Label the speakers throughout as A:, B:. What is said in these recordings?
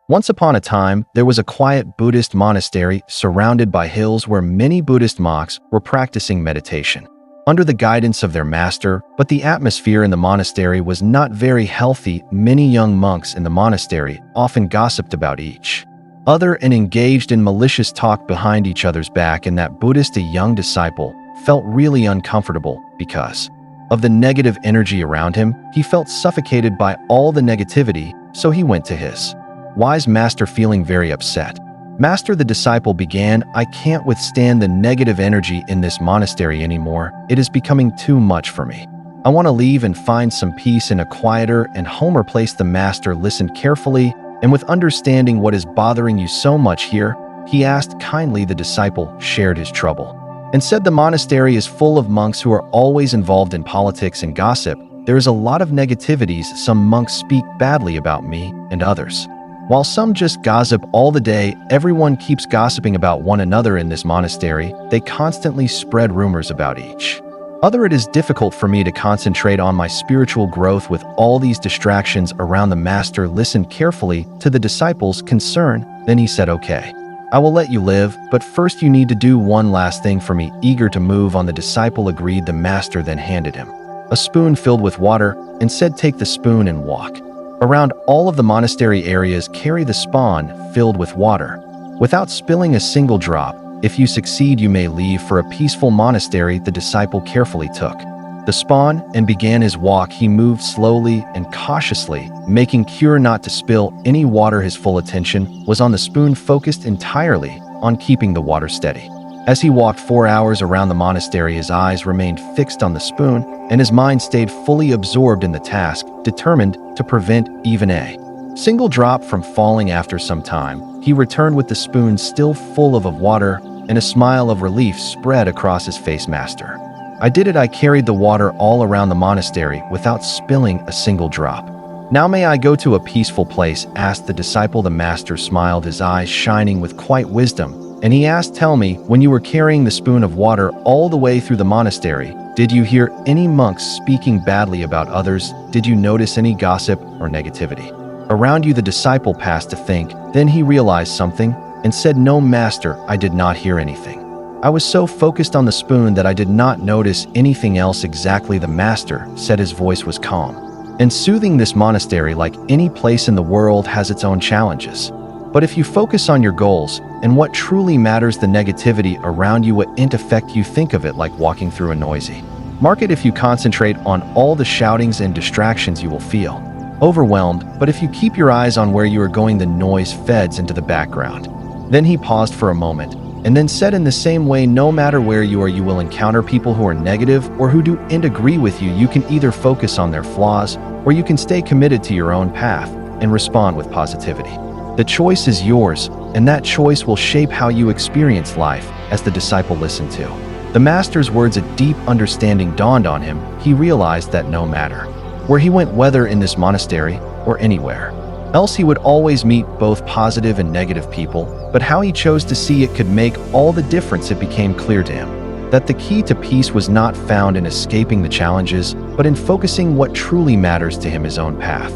A: Once upon a time, there was a quiet Buddhist monastery surrounded by hills where many Buddhist monks were practicing meditation under the guidance of their master, but the atmosphere in the monastery was not very healthy. Many young monks in the monastery often gossiped about each other and engaged in malicious talk behind each other's back, and that Buddhist, a young disciple, felt really uncomfortable because of the negative energy around him. He felt suffocated by all the negativity, so he went to his wise master feeling very upset. "Master," the disciple began, "I can't withstand the negative energy in this monastery anymore. It is becoming too much for me. I want to leave and find some peace in a quieter and calmer place." The master listened carefully, and with understanding, "What is bothering you so much here?" he asked kindly. The disciple shared his trouble and said, "The monastery is full of monks who are always involved in politics and gossip. There is a lot of negativities. Some monks speak badly about me and others, while some just gossip all the day. Everyone keeps gossiping about one another in this monastery. They constantly spread rumors about each other. It is difficult for me to concentrate on my spiritual growth with all these distractions around." The master listened carefully to the disciple's concern. Then he said, "Okay, I will let you live, but first you need to do one last thing for me." Eager to move on, the disciple agreed. The master then handed him a spoon filled with water and said, "Take the spoon and walk around all of the monastery areas. Carry the spoon filled with water without spilling a single drop. If you succeed, you may leave for a peaceful monastery." The disciple carefully took the spoon and began his walk. He moved slowly and cautiously, making sure not to spill any water. His full attention was on the spoon, focused entirely on keeping the water steady. As he walked 4 hours around the monastery, his eyes remained fixed on the spoon, and his mind stayed fully absorbed in the task, determined to prevent even a single drop from falling. After some time, he returned with the spoon still full of water, and a smile of relief spread across his face. "Master, I did it. I carried the water all around the monastery without spilling a single drop. Now may I go to a peaceful place?" asked the disciple. The master smiled, his eyes shining with quiet wisdom, and he asked, "Tell me, when you were carrying the spoon of water all the way through the monastery, did you hear any monks speaking badly about others? Did you notice any gossip or negativity around you?" The disciple paused to think. Then he realized something and said, "No, master, I did not hear anything. I was so focused on the spoon that I did not notice anything else." "Exactly," the master said. His voice was calm and soothing. "This monastery, like any place in the world, has its own challenges. But if you focus on your goals and what truly matters, the negativity around you won't affect you. Think of it like walking through a noisy market. If you concentrate on all the shoutings and distractions, you will feel overwhelmed. But if you keep your eyes on where you are going, the noise fades into the background." Then he paused for a moment and then said, "In the same way, no matter where you are, you will encounter people who are negative or who don't agree with you. You can either focus on their flaws or you can stay committed to your own path and respond with positivity. The choice is yours, and that choice will shape how you experience life." As the disciple listened to the master's words, a deep understanding dawned on him. He realized that no matter where he went, whether in this monastery or anywhere else, he would always meet both positive and negative people, but how he chose to see it could make all the difference. It became clear to him that the key to peace was not found in escaping the challenges, but in focusing what truly matters to him, his own path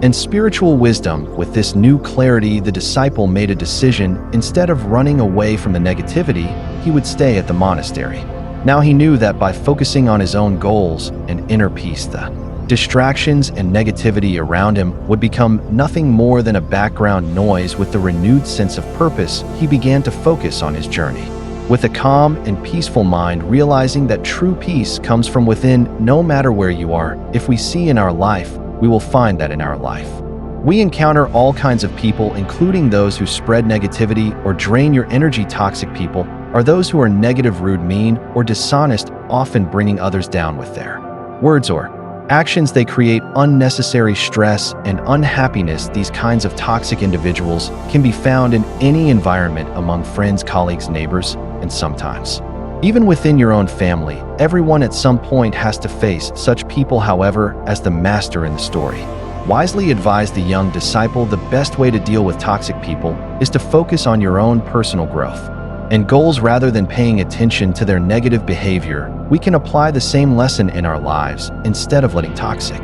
A: and spiritual wisdom. With this new clarity, the disciple made a decision. Instead of running away from the negativity, he would stay at the monastery. Now he knew that by focusing on his own goals and inner peace, the distractions and negativity around him would become nothing more than a background noise. With the renewed sense of purpose, he began to focus on his journey with a calm and peaceful mind, realizing that true peace comes from within. No matter where you are, if we see in our life, we will find that in our life we encounter all kinds of people, including those who spread negativity or drain your energy. Toxic people are those who are negative, rude, mean, or dishonest, often bringing others down with their words or actions. They create unnecessary stress and unhappiness. These kinds of toxic individuals can be found in any environment, among friends, colleagues, neighbors, and sometimes even within your own family. Everyone at some point has to face such people. However, as the master in the story wisely advised the young disciple, the best way to deal with toxic people is to focus on your own personal growth and goals rather than paying attention to their negative behavior. We can apply the same lesson in our lives. Instead of letting toxic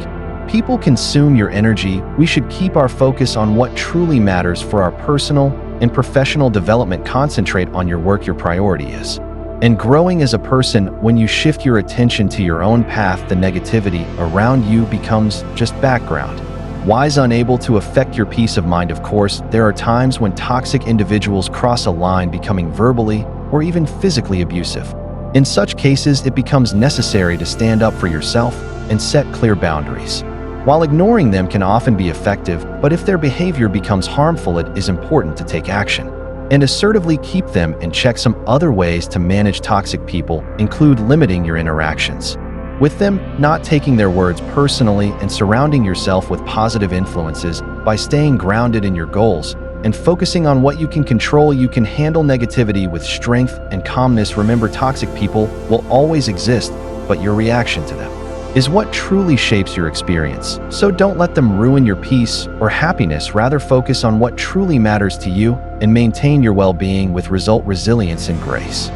A: people consume your energy, we should keep our focus on what truly matters for our personal and professional development. Concentrate on your work, your priority is. And growing as a person, when you shift your attention to your own path, the negativity around you becomes just background. Wise, unable to affect your peace of mind. Of course, there are times when toxic individuals cross a line, becoming verbally or even physically abusive. In such cases, it becomes necessary to stand up for yourself and set clear boundaries. While ignoring them can often be effective, but if their behavior becomes harmful, it is important to take action and assertively keep them in check. Some other ways to manage toxic people include limiting your interactions with them, not taking their words personally, and surrounding yourself with positive influences. By staying grounded in your goals and focusing on what you can control, you can handle negativity with strength and calmness. Remember, toxic people will always exist, but your reaction to them is what truly shapes your experience. So don't let them ruin your peace or happiness. Rather, focus on what truly matters to you and maintain your well-being with resilience and grace.